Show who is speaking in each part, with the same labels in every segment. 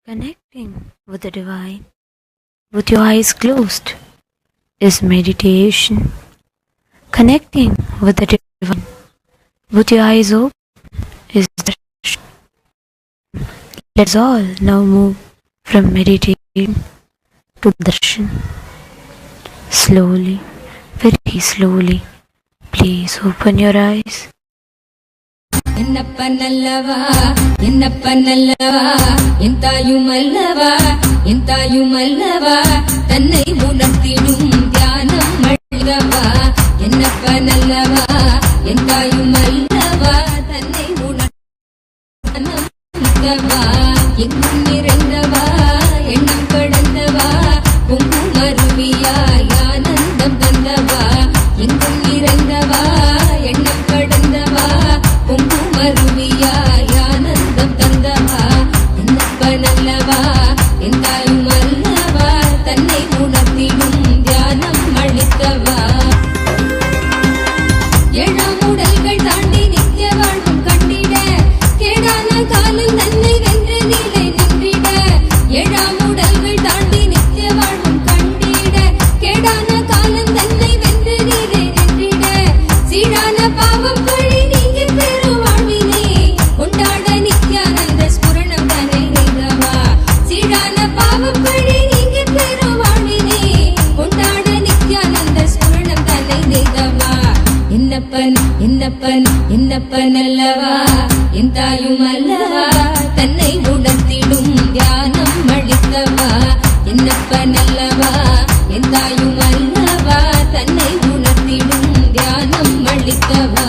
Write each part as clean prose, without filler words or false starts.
Speaker 1: Connecting with the divine with your eyes closed is meditation. Connecting with the divine with your eyes open is darshan. Let's all now move from meditation to darshan. Slowly, very slowly, please open your eyes.
Speaker 2: என்னப்ப நல்லவா என்னப்ப நல்லவா என் தாயும் அல்லவா என் தாயும் அல்லவா தன்னை உணர்த்திடும் தியானம் அழுகவா என்னப்ப நல்லவா என் தாயும் அல்லவா தன்னை உணர்த்தவா எங்கும் நிறைந்தவா எண்ணம் கடந்தவா பொங்கும் அருவியாய் ஆனந்தம் தந்தவா எங்கும் நிறைந்தவா எண்ணம் கடந்தவா பொங்கும் அருவியாய் ஆனந்தம் தந்தவா என்னப்ப நல்லவா என் தாயும் அல்லவா தன்னை உணர்த்திடும் தியானம் அளித்தவா ஏழாம் உடல்கள் தாண்டி நித்திய வாழ்வும் கண்டிட கேடான காலம் தன்னை வென்று நீலை நின்றிட ஏழாம் உடல்கள் தாண்டி நித்திய வாழ்வும் கண்டிட கேடான காலம் தன்னை வென்று நீலை நின்றிட சீரான பாவம் பழி நீங்கி பெரு வாழ்வினே கொண்டாட நித்யானந்த ஸ்புரணம் தன்னை நெய்தவா சீரான பாவம் பழி நீங்கி பெரு வாழ்வினே கொண்டாட நித்யானந்த ஸ்புரணம் தன்னை நெய்தவா என்னப்பன் என்னப்பன் என்னப்பன் அல்லவா என் தாயும் அல்லவா தன்னை உணர்த்திடும் தியானம் அளித்தவா என்னப்பன் அல்லவா என் தாயும் அல்லவா தன்னை உணர்த்திடும் தியானம் அளித்தவா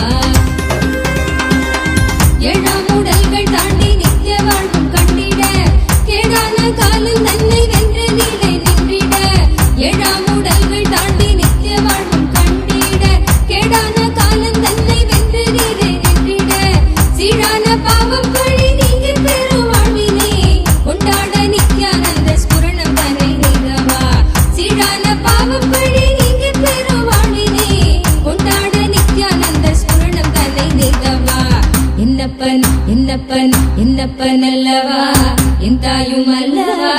Speaker 2: ஏழாம் உடல்கள் தாண்டி நித்திய வாழ்வும் கண்டிட கேடான காலம் தன்னை வென்று நீலை நின்றிட ஏழாம் உடல்கள் தாண்டி நித்திய வாழ்வும் கண்டிட கேடான காலம் தன்னை வென்று நீலை நின்றிட சீரான பாவம் பழி நீங்கி பெரு வாழ்வினே கொண்டாட நித்யானந்த ஸ்புரணம் தன்னை நெய்தவா சீரான பாவம் பழி நீங்கி பெரு வாழ்வினே கொண்டாட நித்யானந்த ஸ்புரணம் தன்னை நெய்தவா என்னப்பன் என்னப்பன் என்னப்பன் அல்லவா என் தாயும் அல்லவா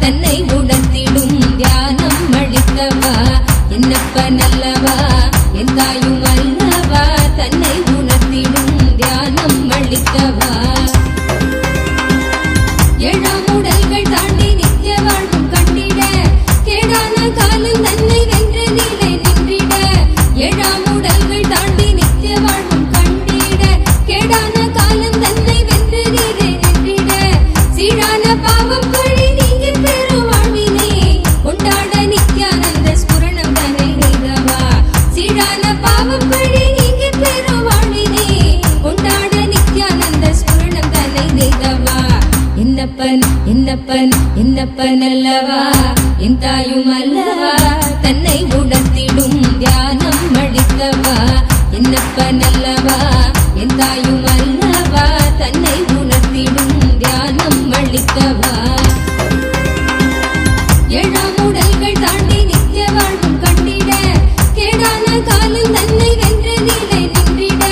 Speaker 2: தன்னை உணர்த்திடும் தியானம் அளித்தவா என்னப்பன் அல்லவா என் தாயும் அல்லவா தன்னை உணர்த்திடும் தியானம் அளித்தவா ஏழாம் உடல்கள் தாண்டி நித்திய வாழ்வும் கண்டிட கேடான காலம் தன்னை வென்று நீலை நின்றிட ஏழாம் உடல்கள் தாண்டி நித்திய வாழ்வும் கண்டிட கேடான காலம் தன்னை வென்று நீலை நின்றிட சீரான பாவம் பழி நீங்கி பெரு வாழ்வினே கொண்டாட நித்யானந்த ஸ்புரணம் தன்னை நெய்தவா சீரான பாவம் பழி நீங்கி பெரு வாழ்வினே கொண்டாட நித்யானந்த ஸ்புரணம் தன்னை நெய்தவா என்னப்பன் என்னப்பன் என்னப்பன் அல்லவா என் தாயும் அல்லவா தன்னை உணர்த்திடும் தியானம் அளித்தவா என்னப்பன் அல்லவா என் தாயும் அல்லவா தன்னை உணர்த்திடும் தியானம் அளித்தவா ஏழாம் உடல்கள் தாண்டி நித்திய வாழ்வும் கண்டிட கேடான காலம் தன்னை வென்று நீலை நின்றிட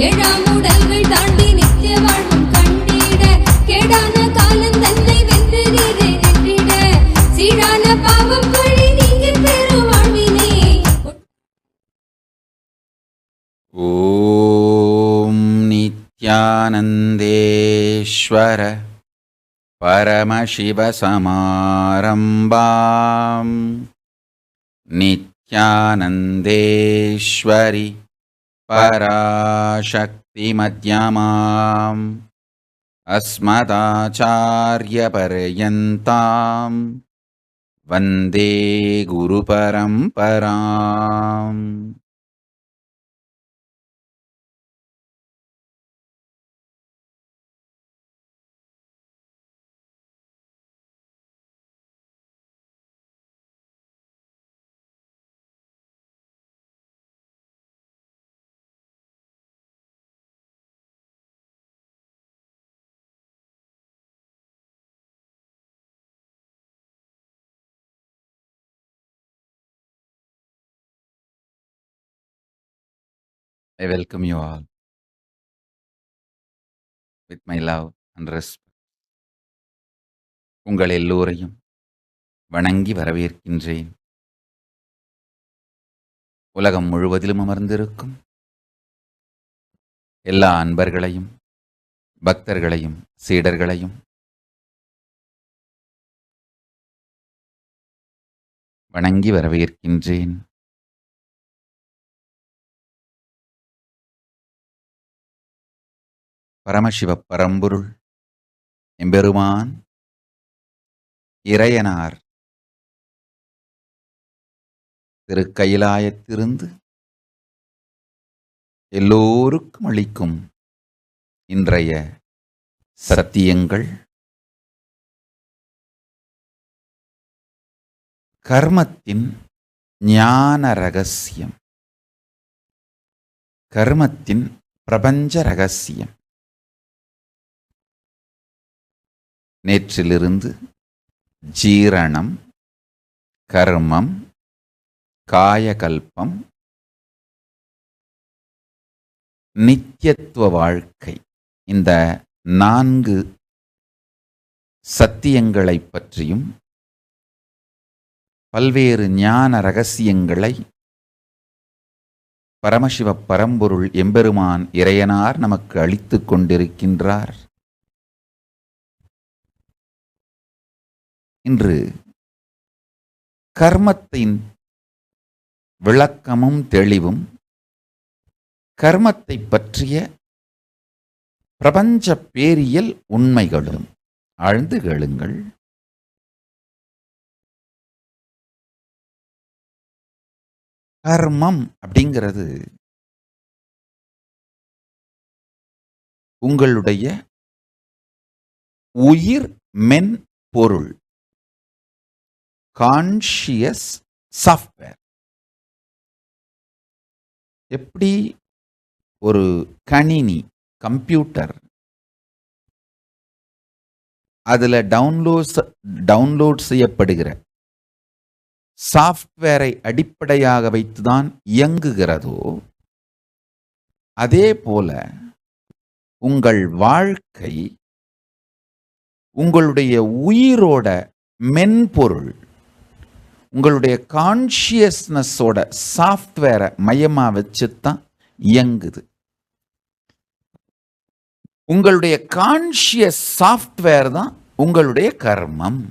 Speaker 2: ஏழாம் உடல்கள் தாண்டி நித்திய வாழ்வும் கண்டிட கேடான காலம் தன்னை வென்று நீலை நின்றிட சீரான பாவம் பழி நீங்கி பெரு வாழ்வினே
Speaker 3: ॐ नित्यानन्देश्वर परमशिवसमारम्भाम् नित्यानन्देश्वरि पराशक्तिमध्यमाम् अस्मदाचार्यपर्यन्ताम् वन्दे गुरुपरम्पराम् I welcome you all with my love and respect. உங்கள் எல்லோரையும் வணங்கி வரவேற்கின்றேன். உலகம் முழுவதிலும் அமர்ந்திருக்கும் எல்லா அன்பர்களையும், பக்தர்களையும், சீடர்களையும் வணங்கி வரவேற்கின்றேன். பரமசிவ பரம்பொருள் எம்பெருமான் இறையனார் திருக்கயிலாயத்திருந்து எல்லோருக்கும் அளிக்கும் இன்றைய சத்தியங்கள் கர்மத்தின் ஞான ரகசியம், கர்மத்தின் பிரபஞ்ச ரகசியம். நேற்றிலிருந்து ஜீரணம், கர்மம், காயகல்பம், நித்தியத்துவ வாழ்க்கை, இந்த 4 சத்தியங்களை பற்றியும் பல்வேறு ஞான ரகசியங்களை பரமசிவ பரம்பொருள் எம்பெருமான் இறையனார் நமக்கு அளித்துக் கொண்டிருக்கின்றார். இன்று கர்மத்தின் விளக்கமும் தெளிவும், கர்மத்தை பற்றிய பிரபஞ்ச பேரியல் உண்மைகளும். ஆழ்ந்து கேளுங்கள். கர்மம் அப்படிங்கிறது உங்களுடைய உயிர் மென்பொருள், கான்ஷியஸ் சாஃப்ட்வேர். எப்படி ஒரு கணினி, கம்ப்யூட்டர், அதில் டவுன்லோட் செய்யப்படுகிற சாஃப்ட்வேரை அடிப்படையாக வைத்துதான் இயங்குகிறதோ, அதே போல உங்கள் வாழ்க்கை உங்களுடைய உயிரோட மென்பொருள், உங்களுடைய கான்ஷியஸ்னஸோட சாஃப்ட்வேரை மையமா வச்சுதான் இயங்குது. உங்களுடைய கான்ஷியஸ் சாஃப்ட்வேர் தான் உங்களுடைய கர்மம்.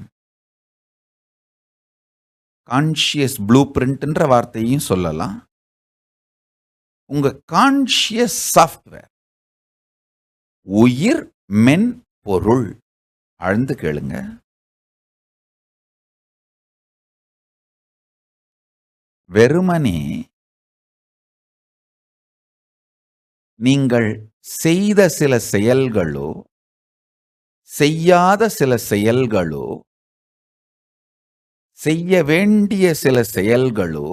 Speaker 3: கான்ஷியஸ் ப்ளூ பிரிண்ட்ன்ற வார்த்தையும் சொல்லலாம். உங்க கான்ஷியஸ் சாஃப்ட்வேர், உயிர் மென்பொருள். ஆழ்ந்து கேளுங்க. வெறுமனே நீங்கள் செய்த சில செயல்களோ, செய்யாத சில செயல்களோ, செய்ய வேண்டிய சில செயல்களோ,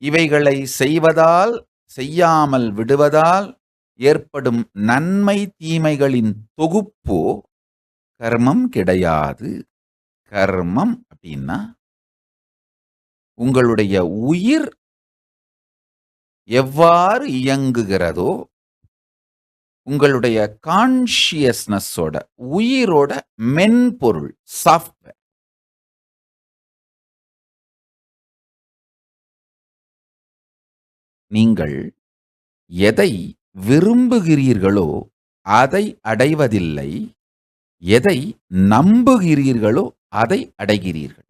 Speaker 3: இவைகளை செய்வதால், செய்யாமல் விடுவதால் ஏற்படும் நன்மை தீமைகளின் தொகுப்போ கர்மம் கிடையாது. கர்மம் அப்படின்னா உங்களுடைய உயிர் எவ்வாறு இயங்குகிறதோ, உங்களுடைய கான்ஷியஸ்னஸோட, உயிரோட மென்பொருள், சாஃப்ட்வேர். நீங்கள் எதை விரும்புகிறீர்களோ அதை அடைவதில்லை, எதை நம்புகிறீர்களோ அதை அடைகிறீர்கள்.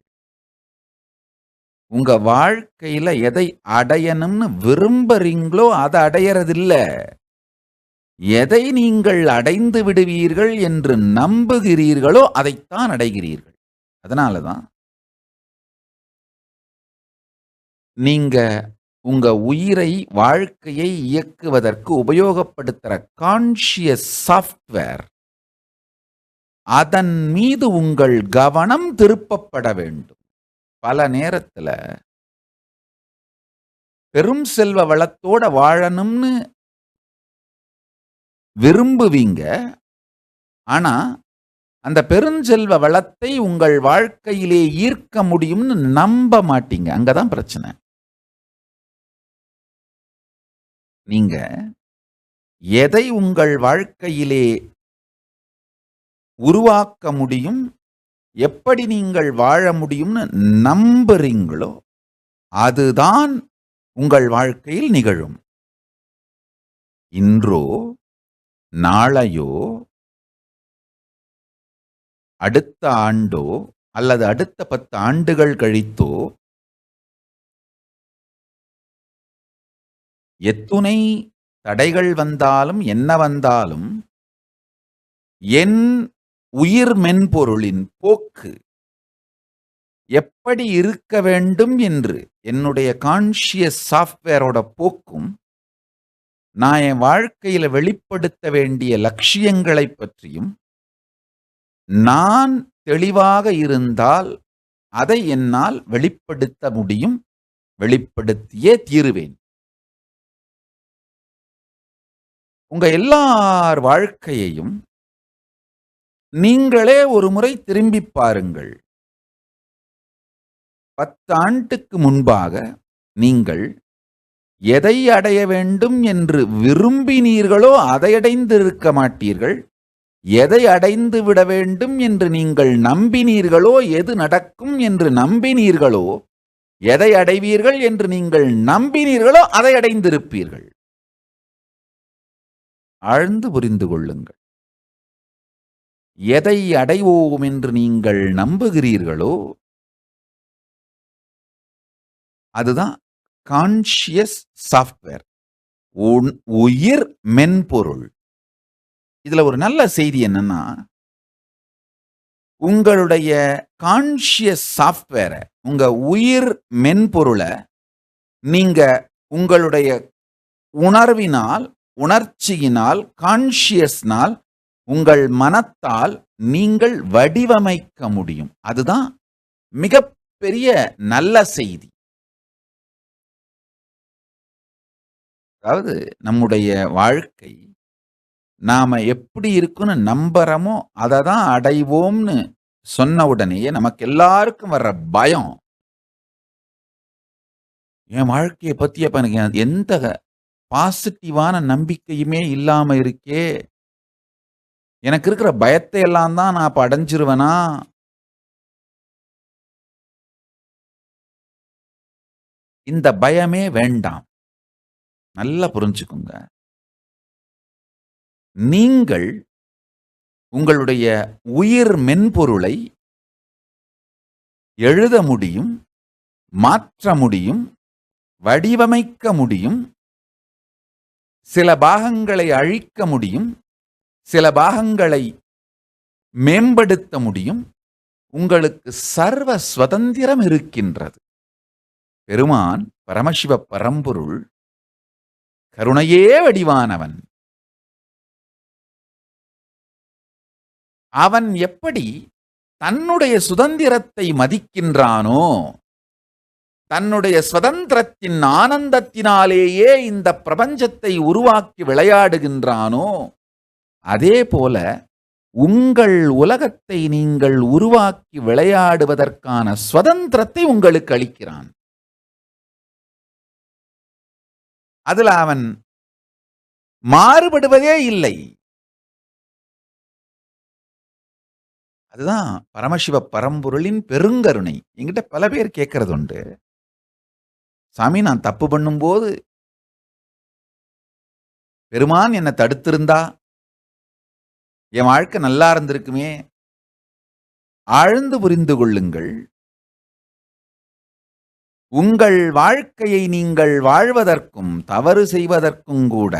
Speaker 3: உங்க வாழ்க்கையில எதை அடையணும்னு விரும்புறீங்களோ அதை அடையறதில்ல, எதை நீங்கள் அடைந்து விடுவீர்கள் என்று நம்புகிறீர்களோ அதைத்தான் அடைகிறீர்கள். அதனாலதான் நீங்க உங்க உயிரை, வாழ்க்கையை இயக்குவதற்கு உபயோகப்படுத்துற கான்ஷியஸ் சாஃப்ட்வேர், அதன் மீது உங்கள் கவனம் திருப்பப்பட வேண்டும். பல நேரத்துல பெரும் செல்வ வளத்தோட வாழணும்னு விரும்புவீங்க. ஆனா அந்த பெருஞ்செல்வ வளத்தை உங்கள் வாழ்க்கையிலே ஈர்க்க முடியும்னு நம்ப மாட்டீங்க. அங்கதான் பிரச்சனை. நீங்க எதை உங்கள் வாழ்க்கையிலே உருவாக்க முடியும், எப்படி நீங்கள் வாழ முடியும்னு நம்புறீங்களோ அதுதான் உங்கள் வாழ்க்கையில் நிகழும். இன்றோ நாளையோ அடுத்த ஆண்டோ அல்லது அடுத்த 10 ஆண்டுகள் கழித்தோ எத்துணை தடைகள் வந்தாலும் என்ன வந்தாலும் என் உயிர் மென்பொருளின் போக்கு எப்படி இருக்க வேண்டும் என்று என்னுடைய கான்ஷியஸ் சாஃப்ட்வேரோட போக்கும் நான் என் வாழ்க்கையில வெளிப்படுத்த வேண்டிய லட்சியங்களை பற்றியும் நான் தெளிவாக இருந்தால் அதை என்னால் வெளிப்படுத்த முடியும், வெளிப்படுத்தியே தீருவேன். உங்க எல்லார் வாழ்க்கையையும் நீங்களே ஒரு முறை திரும்பி பாருங்கள். 10 ஆண்டுக்கு முன்பாக நீங்கள் எதை அடைய வேண்டும் என்று விரும்பினீர்களோ அதை அடைந்திருக்க மாட்டீர்கள். எதை அடைந்து விட வேண்டும் என்று நீங்கள் நம்பினீர்களோ, எது நடக்கும் என்று நம்பினீர்களோ, எதை அடைவீர்கள் என்று நீங்கள் நம்பினீர்களோ அதை அடைந்திருப்பீர்கள். ஆழ்ந்து புரிந்து கொள்ளுங்கள். எதை அடைவோம் என்று நீங்கள் நம்புகிறீர்களோ அதுதான் கான்ஷியஸ் சாஃப்ட்வேர், உயிர் மென்பொருள். இதுல ஒரு நல்ல செய்தி என்னன்னா, உங்களுடைய கான்ஷியஸ் சாஃப்ட்வேரை, உங்க உயிர் மென்பொருளை நீங்க உங்களுடைய உணர்வினால், உணர்ச்சியினால், கான்ஷியஸ்னால், உங்கள் மனத்தால் நீங்கள் வடிவமைக்க முடியும். அதுதான் மிகப்பெரிய நல்ல செய்தி. அதாவது நம்முடைய வாழ்க்கை நாம எப்படி இருக்குன்னு நம்புறோமோ அதை தான் அடைவோம்னு சொன்ன உடனேயே நமக்கு எல்லாருக்கும் வர்ற பயம், என் வாழ்க்கையை பத்தி அப்ப எனக்கு எந்த பாசிட்டிவான நம்பிக்கையுமே இல்லாம இருக்கே, எனக்கு இருக்கிற பயத்தை எல்லாம் தான் நான் அப்ப அடைஞ்சிருவேனா? இந்த பயமே வேண்டாம். நல்லா புரிஞ்சுக்குங்க. நீங்கள் உங்களுடைய உயிர் மென்பொருளை எழுத முடியும், மாற்ற முடியும், வடிவமைக்க முடியும், சில பாகங்களை அழிக்க முடியும், சில பாகங்களை மேம்படுத்த முடியும். உங்களுக்கு சர்வ சுதந்திரம் இருக்கின்றது. பெருமான் பரமசிவ பரம்பொருள் கருணையே வடிவானவன். அவன் எப்படி தன்னுடைய சுதந்திரத்தை மதிக்கின்றானோ, தன்னுடைய சுதந்திரத்தின் ஆனந்தத்தினாலேயே இந்த பிரபஞ்சத்தை உருவாக்கி விளையாடுகின்றானோ, அதே போல உங்கள் உலகத்தை நீங்கள் உருவாக்கி விளையாடுவதற்கான சுதந்திரத்தை உங்களுக்கு அளிக்கிறான். அதுல அவன் மாறுபடுவதே இல்லை. அதுதான் பரமசிவ பரம்பொருளின் பெருங்கருணை. என்கிட்ட பல பேர் கேட்கறது உண்டு, சாமி நான் தப்பு பண்ணும்போது பெருமான் என்னை தடுத்திருந்தா என் வாழ்க்கை நல்லா இருந்திருக்குமே. ஆழ்ந்து புரிந்து கொள்ளுங்கள். உங்கள் வாழ்க்கையை நீங்கள் வாழ்வதற்கும் தவறு செய்வதற்கும் கூட,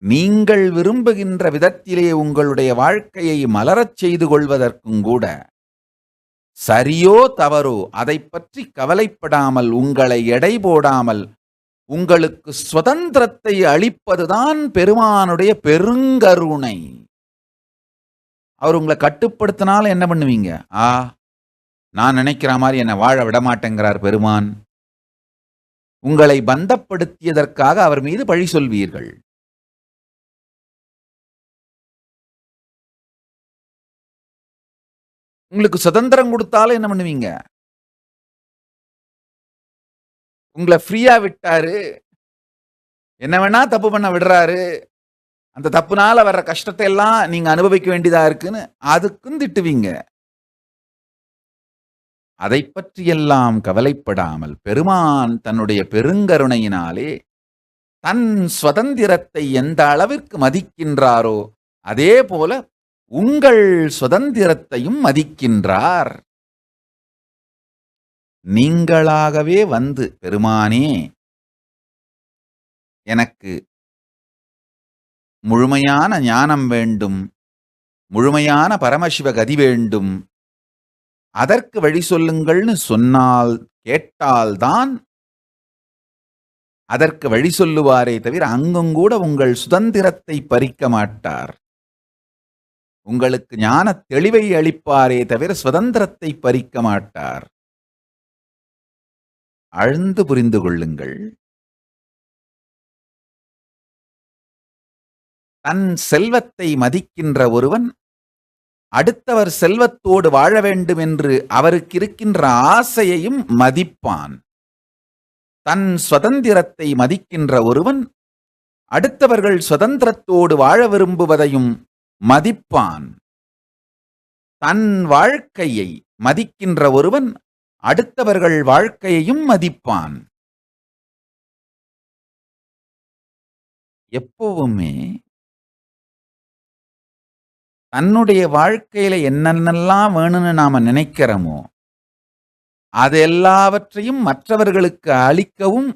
Speaker 3: நீங்கள் விரும்புகின்ற விதத்திலே உங்களுடைய வாழ்க்கையை மலரச் செய்து கொள்வதற்கும் கூட, சரியோ தவறோ அதை பற்றி கவலைப்படாமல், உங்களை எடை போடாமல் உங்களுக்கு சுதந்திரத்தை அளிப்பதுதான் பெருமானுடைய பெருங்கருணை. அவர் உங்களை கட்டுப்படுத்தினாலும் என்ன பண்ணுவீங்க? நான் நினைக்கிற மாதிரி என்னை வாழ விடமாட்டேங்கிறார் பெருமான். உங்களை பந்தப்படுத்தியதற்காக அவர் மீது பழி சொல்வீர்கள். உங்களுக்கு சுதந்திரம் கொடுத்தாலும் என்ன பண்ணுவீங்க? உங்களை ஃப்ரீயா விட்டாரு, என்ன வேணா தப்பு பண்ண விடுறாரு, அந்த தப்புனால வர்ற கஷ்டத்தை எல்லாம் நீங்க அனுபவிக்க வேண்டியதா இருக்குன்னு அதுக்கும் திட்டுவீங்க. அதை பற்றியெல்லாம் கவலைப்படாமல் பெருமான் தன்னுடைய பெருங்கருணையினாலே தன் சுதந்திரத்தை எந்த அளவிற்கு மதிக்கின்றாரோ அதே போல உங்கள் சுதந்திரத்தையும் மதிக்கின்றார். நீங்களாகவே வந்து, பெருமானே எனக்கு முழுமையான ஞானம் வேண்டும், முழுமையான பரமசிவ கதி வேண்டும், அதற்கு வழி சொல்லுங்கள்னு சொன்னால் கேட்டால்தான் அதற்கு வழி சொல்லுவாரே தவிர அங்குங்கூட உங்கள் சுதந்திரத்தை பறிக்க மாட்டார். உங்களுக்கு ஞான தெளிவை அளிப்பாரே தவிர சுதந்திரத்தை பறிக்க மாட்டார். ஆழ்ந்து புரிந்து கொள்ளுங்கள். தன் செல்வத்தை மதிக்கின்ற ஒருவன் அடுத்தவர் செல்வத்தோடு வாழ வேண்டும் என்று அவருக்கு இருக்கின்ற ஆசையையும் மதிப்பான். தன் சுதந்திரத்தை மதிக்கின்ற ஒருவன் அடுத்தவர்கள் சுதந்திரத்தோடு வாழ விரும்புவதையும் மதிப்பான். தன் வாழ்க்கையை மதிக்கின்ற ஒருவன் அடுத்தவர்கள் வாழ்க்கையையும் மதிப்பான். எப்பவுமே தன்னுடைய வாழ்க்கையில என்னென்னலாம் வேணும்னு நாம நினைக்கிறோமோ அது எல்லாவற்றையும் மற்றவர்களுக்கு அளிக்கவும்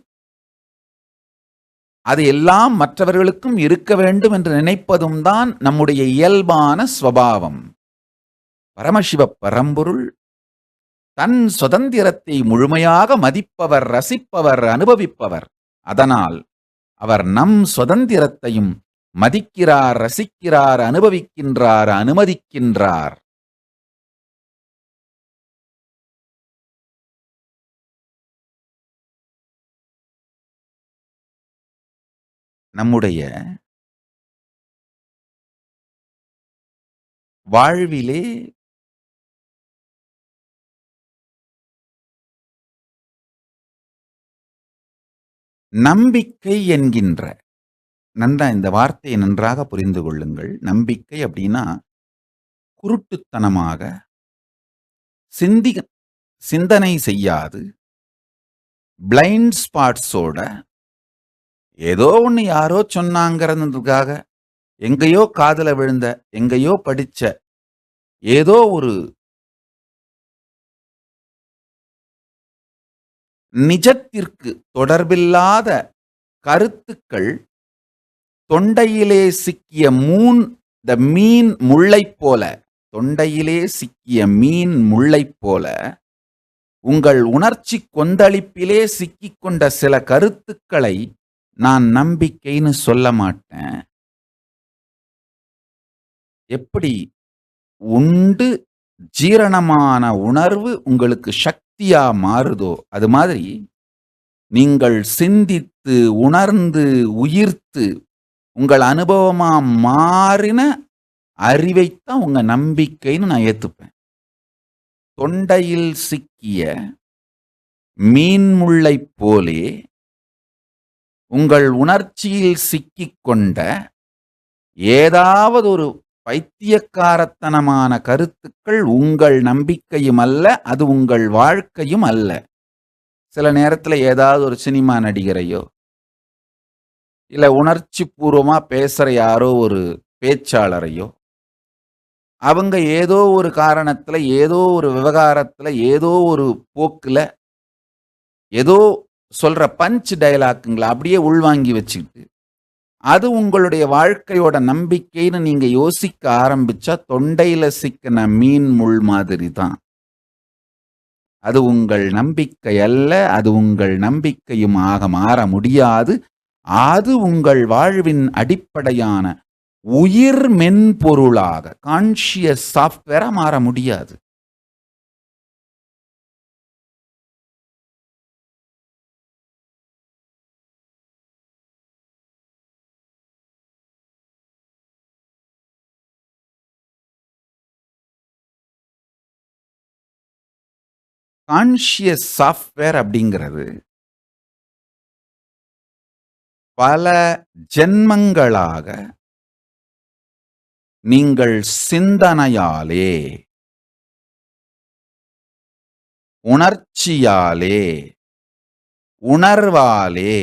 Speaker 3: அது எல்லாம் மற்றவர்களுக்கும் இருக்க வேண்டும் என்று நினைப்பதும் தான் நம்முடைய இயல்பான ஸ்வபாவம். பரமசிவ பரம்பொருள் தன் சுதந்திரத்தை முழுமையாக மதிப்பவர், ரசிப்பவர், அனுபவிப்பவர். அதனால் அவர் நம் சுதந்திரத்தையும் மதிக்கிறார், ரசிக்கிறார், அனுபவிக்கின்றார், அனுமதிக்கின்றார். நம்முடைய வாழ்விலே நம்பிக்கை என்கின்ற இந்த வார்த்தையை நன்றாக புரிந்து கொள்ளுங்கள். நம்பிக்கை அப்படின்னா குருட்டுத்தனமாக சிந்தனை செய்யாது, பிளைண்ட் ஸ்பாட்ஸோட ஏதோ ஒன்று யாரோ சொன்னாங்கிறதுக்காக எங்கேயோ காதுல விழுந்த, எங்கேயோ படிச்ச ஏதோ ஒரு நிஜத்திற்கு தொடர்பில்லாத கருத்துக்கள் தொண்டையிலே சிக்கிய மீன் முள்ளைப் போல, தொண்டையிலே சிக்கிய மீன் முள்ளைப் போல உங்கள் உணர்ச்சி கொந்தளிப்பிலே சிக்கிக்கொண்ட சில கருத்துக்களை நான் நம்பிக்கைன்னு சொல்ல மாட்டேன். எப்படி உண்டு ஜீரணமான உணர்வு உங்களுக்கு சக்தியா மாறுதோ அது மாதிரி நீங்கள் சிந்தித்து உணர்ந்து உயிர்த்து உங்கள் அனுபவமா மாறின அறிவைத்தான் உங்க நம்பிக்கைன்னு நான் ஏத்துப்பேன். தொண்டையில் சிக்கிய மீன்முள்ளை போலே உங்கள் உணர்ச்சியில் சிக்கிக்கொண்ட ஏதாவது ஒரு பைத்தியக்காரத்தனமான கருத்துக்கள் உங்கள் நம்பிக்கையும் அல்ல, அது உங்கள் வாழ்க்கையும் அல்ல. சில நேரத்தில் ஏதாவது ஒரு சினிமா நடிகரையோ இல்ல உணர்ச்சி பூர்வமா பேசுற யாரோ ஒரு பேச்சாளரையோ அவங்க ஏதோ ஒரு காரணத்துல, ஏதோ ஒரு விவகாரத்துல, ஏதோ ஒரு போக்குல ஏதோ சொல்ற பஞ்ச் டயலாக்குங்களை அப்படியே உள்வாங்கி வச்சுக்கிட்டு அது உங்களுடைய வாழ்க்கையோட நம்பிக்கைன்னு நீங்க யோசிக்க ஆரம்பிச்சா தொண்டையில சிக்கின மீன் முள் மாதிரி தான். அது உங்கள் நம்பிக்கை அல்ல, அது உங்கள் நம்பிக்கையும் ஆக மாற முடியாது. அது உங்கள் வாழ்வின் அடிப்படையான உயிர் மென்பொருளாக கான்ஷியஸ் சாஃப்ட்வேரா மாற முடியாது. கான்ஷியஸ் சாஃப்ட்வேர் அப்படிங்கிறது பல ஜென்மங்களாக நீங்கள் சிந்தனையாலே, உணர்ச்சியாலே, உணர்வாலே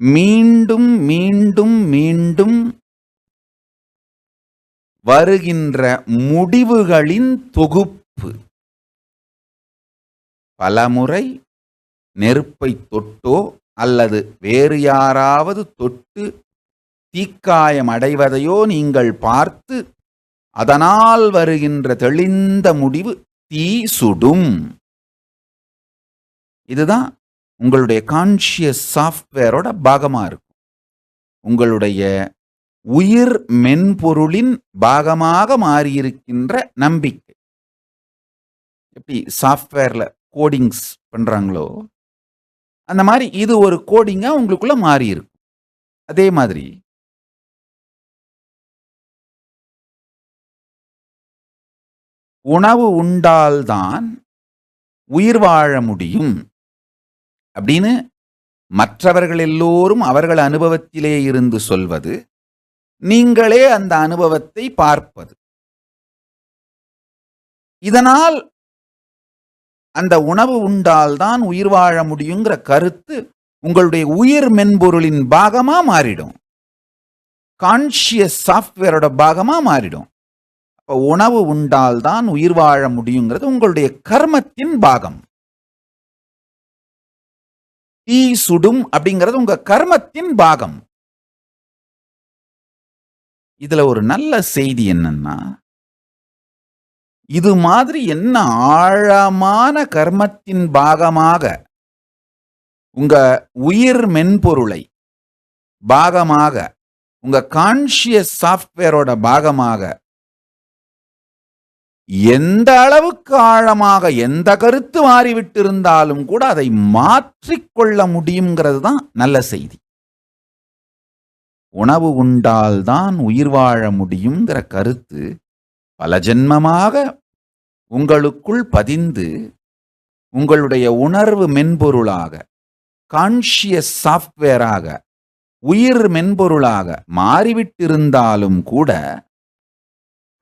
Speaker 3: மீண்டும் மீண்டும் மீண்டும் வருகின்ற முடிவுகளின் தொகுப்பு. பலமுறை நெருப்பை தொட்டோ அல்லது வேறு யாராவது தொட்டு தீக்காயம் அடைவதையோ நீங்கள் பார்த்து அதனால் வருகின்ற தெளிந்த முடிவு தீ சுடும். இதுதான் உங்களுடைய கான்ஷியஸ் சாஃப்ட்வேரோட பாகமா இருக்கும். உங்களுடைய உயிர் மென்பொருளின் பாகமாக மாறியிருக்கின்ற நம்பிக்கை. எப்படி சாஃப்ட்வேர்ல கோடிங்ஸ் பண்றாங்களோ அந்த மாதிரி இது ஒரு கோடிங்கா உங்களுக்குள்ள மாறி இருக்கும். அதே மாதிரி உணவு உண்டால்தான் உயிர் வாழ முடியும் அப்படின்னு மற்றவர்கள் எல்லோரும் அவர்கள் அனுபவத்திலே இருந்து சொல்வது, நீங்களே அந்த அனுபவத்தை பார்ப்பது. இதனால் அந்த உணவு உண்டால்தான் உயிர் வாழ முடியுங்கிற கருத்து உங்களுடைய உயிர் மென்பொருளின் பாகமா மாறிடும். கான்ஷியஸ் சாஃப்ட்வேரோட பாகமா மாறிடும். அப்ப உணவு உண்டால்தான் உயிர் வாழ முடியுங்கிறது உங்களுடைய கர்மத்தின் பாகம். தீ சுடும் அப்படிங்கிறது உங்க கர்மத்தின் பாகம். இதுல ஒரு நல்ல செய்தி என்னன்னா, இது மாதிரி என்ன ஆழமான கர்மத்தின் பாகமாக உங்க உயிர் மென்பொருளை பாகமாக உங்க கான்ஷியஸ் சாஃப்ட்வேரோட பாகமாக எந்த அளவுக்கு ஆழமாக எந்த கருத்து மாறிவிட்டு இருந்தாலும் கூட அதை மாற்றிக்கொள்ள முடியுங்கிறது தான் நல்ல செய்தி. உணவு உண்டால்தான் உயிர் வாழ முடியுங்கிற கருத்து பல ஜென்மமாக உங்களுக்குள் பதிந்து உங்களுடைய உணர்வு மென்பொருளாக, கான்ஷியஸ் சாஃப்ட்வேராக, உயிர் மென்பொருளாக மாறிவிட்டிருந்தாலும் கூட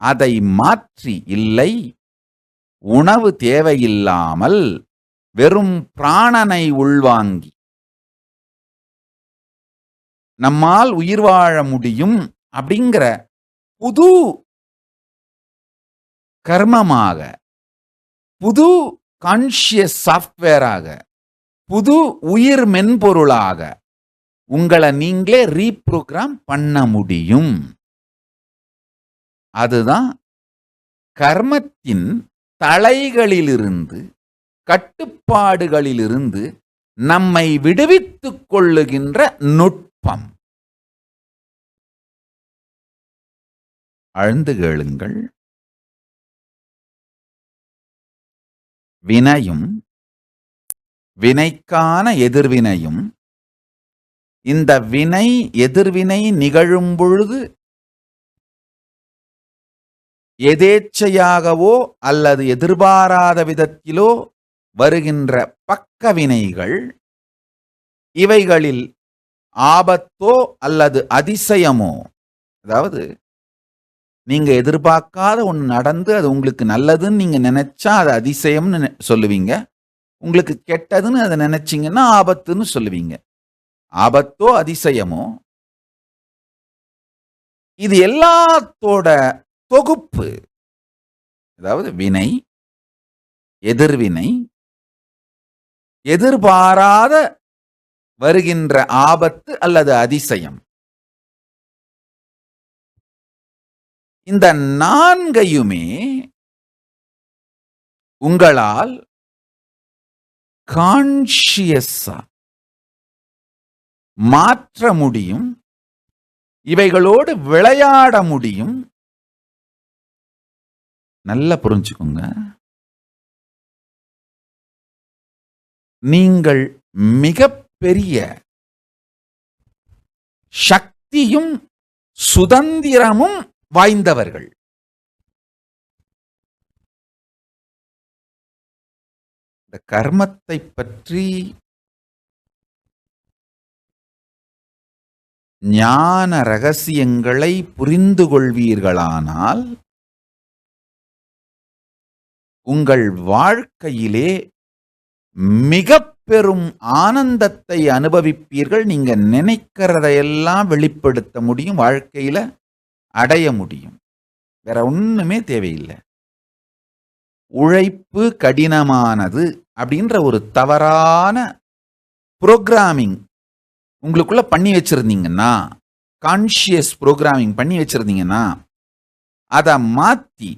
Speaker 3: அதை மாற்றி இல்லை, உணவு தேவையில்லாமல் வெறும் பிராணனை உள்வாங்கி நம்மால் உயிர் வாழ முடியும் அப்படிங்கிற புது கர்மமாக, புது கான்ஷியஸ் சாஃப்ட்வேராக, புது உயிர் மென்பொருளாக உங்களை நீங்களே ரீப்ரோகிராம் பண்ண முடியும். அதுதான் கர்மத்தின் தலைகளிலிருந்து, கட்டுப்பாடுகளிலிருந்து நம்மை விடுவித்துக் கொள்ளுகின்ற நுட்பம். ஆழ்ந்து கேளுங்கள். வினையும் வினைக்கான எதிர்வினையும், இந்த வினை எதிர்வினை நிகழும் பொழுது எதேச்சையாகவோ அல்லது எதிர்பாராத விதத்திலோ வருகின்ற பக்க வினைகள், இவைகளில் ஆபத்தோ அல்லது அதிசயமோ, அதாவது நீங்க எதிர்பார்க்காத ஒன்று நடந்து அது உங்களுக்கு நல்லதுன்னு நீங்க நினைச்சா அது அதிசயம்னு சொல்லுவீங்க. உங்களுக்கு கெட்டதுன்னு அதை நினைச்சீங்கன்னா ஆபத்துன்னு சொல்லுவீங்க. ஆபத்தோ அதிசயமோ இது எல்லாத்தோட தொகுப்பு. அதாவது வினை, எதிர்வினை, எதிர்பாராத வருகின்ற ஆபத்து அல்லது அதிசயம், இந்த நான்கையுமே உங்களால் கான்ஷியஸா மாற்ற முடியும், இவைகளோடு விளையாட முடியும். நல்லா புரிஞ்சுக்கோங்க. நீங்கள் மிகப்பெரிய சக்தியும் சுதந்திரமும் வாய்ந்தவர்கள். இந்த கர்மத்தை பற்றி ஞான ரகசியங்களை புரிந்து கொள்வீர்களானால் உங்கள் வாழ்க்கையிலே மிக பெரும் ஆனந்தத்தை அனுபவிப்பீர்கள். நீங்க நினைக்கிறதையெல்லாம் வெளிப்படுத்த முடியும், வாழ்க்கையில அடைய முடியும். வேற ஒண்ணுமே தேவையில்லை. உழைப்பு கடினமானது அப்படின்ற ஒரு தவறான புரோகிராமிங் உங்களுக்குள்ள பண்ணி வச்சிருந்தீங்கன்னா, கான்ஷியஸ் புரோகிராமிங் பண்ணி வச்சிருந்தீங்கன்னா, அதை மாத்தி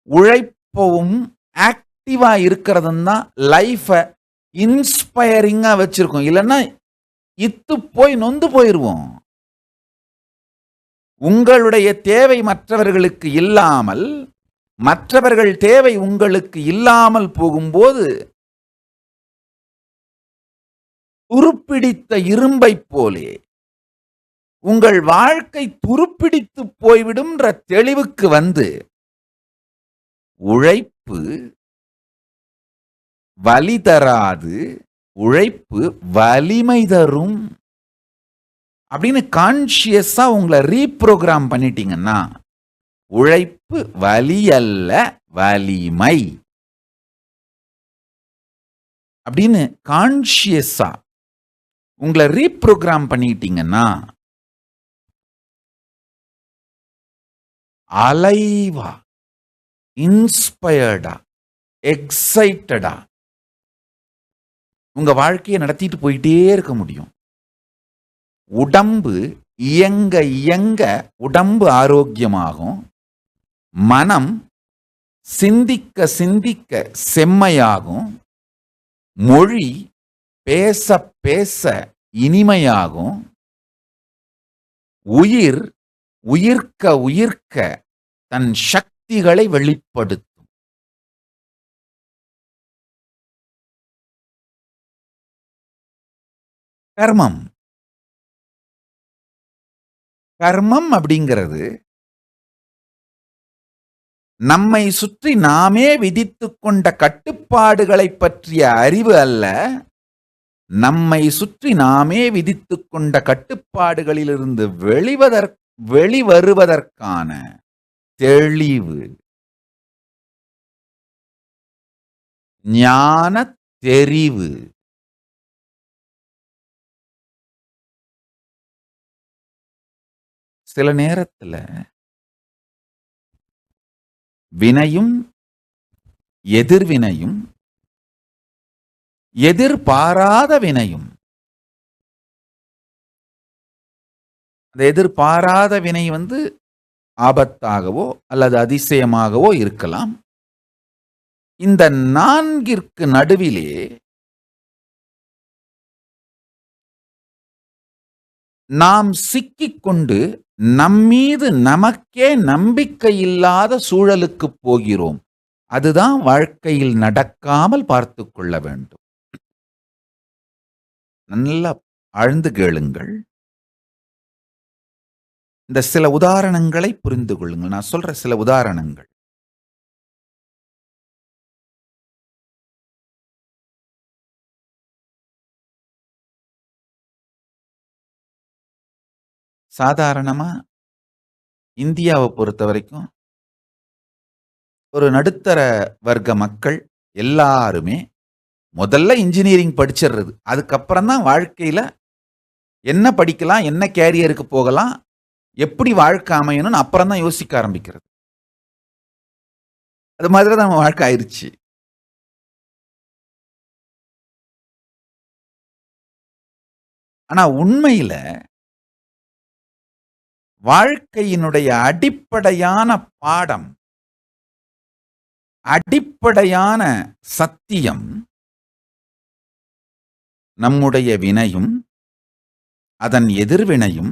Speaker 3: உழைப்பவும் ஆக்டிவா இருக்கிறதும் தான் லைஃபை இன்ஸ்பயரிங்கா வச்சிருக்கோம். இல்லைன்னா இத்து போய் நொந்து போயிருவோம். உங்களுடைய தேவை மற்றவர்களுக்கு இல்லாமல், மற்றவர்கள் தேவை உங்களுக்கு இல்லாமல் போகும்போது துருப்பிடித்த இரும்பை போலே உங்கள் வாழ்க்கை துருப்பிடித்து போய்விடும்ன்ற தெளிவுக்கு வந்து உழைப்பு வலி தராது, உழைப்பு வலிமை தரும் அப்படின்னு கான்ஷியஸா உங்களை ரீப்ரோகிராம் பண்ணிட்டீங்கன்னா, உழைப்பு வலி அல்ல வலிமை அப்படின்னு கான்ஷியஸா உங்களை ரீப்ரோகிராம் பண்ணிட்டீங்கன்னா, அலைவா, இன்ஸ்பயர்டா, எக்ஸைட்டடா உங்க வாழ்க்கையை நடத்திட்டு போயிட்டே இருக்க முடியும். உடம்பு இயங்க இயங்க உடம்பு ஆரோக்கியமாகும். மனம் சிந்திக்க சிந்திக்க செம்மையாகும். மொழி பேச பேச இனிமையாகும். உயிர் உயிர்க்க உயிர்க்க தன் சக்திகளை வெளிப்படுத்தும். கர்மம் கர்மம் அப்படிங்கிறது நம்மை சுற்றி நாமே விதித்துக் கொண்ட கட்டுப்பாடுகளை பற்றிய அறிவு அல்ல, நம்மை சுற்றி நாமே விதித்துக் கொண்ட கட்டுப்பாடுகளிலிருந்து வெளிவருவதற்கான தெளிவு, ஞான தெரிவு. சில நேரத்துல வினையும் எதிர்வினையும், எதிர்பாராத வினையும், அந்த எதிர்பாராத வினை ஆபத்தாகவோ அல்லது அதிசயமாகவோ இருக்கலாம். இந்த நான்கிற்கு நடுவிலே நாம் சிக்கிக்கொண்டு நம்மீது நமக்கே நம்பிக்கை இல்லாத சூழலுக்கு போகிறோம். அதுதான் வாழ்க்கையில் நடக்காமல் பார்த்து கொள்ள வேண்டும். நல்லா ஆழ்ந்து கேளுங்கள். இந்த சில உதாரணங்களை புரிந்து கொள்ளுங்கள். நான் சொல்ற சில உதாரணங்கள். சாதாரணமா இந்தியாவை பொறுத்த வரைக்கும் ஒரு நடுத்தர வர்க்க மக்கள் எல்லாருமே முதல்ல இன்ஜினியரிங் படிச்சிடுறது. அதுக்கப்புறம் தான் வாழ்க்கையில என்ன படிக்கலாம், என்ன கேரியருக்கு போகலாம், எப்படி வாழ்க்கை அமையணும்னு அப்புறம் தான் யோசிக்க ஆரம்பிக்கிறது. அது மாதிரி தான் நம்ம வாழ்க்கை ஆயிடுச்சு. ஆனா உண்மையில வாழ்க்கையினுடைய அடிப்படையான பாடம், அடிப்படையான சத்தியம் நம்முடைய வினையும் அதன் எதிர்வினையும்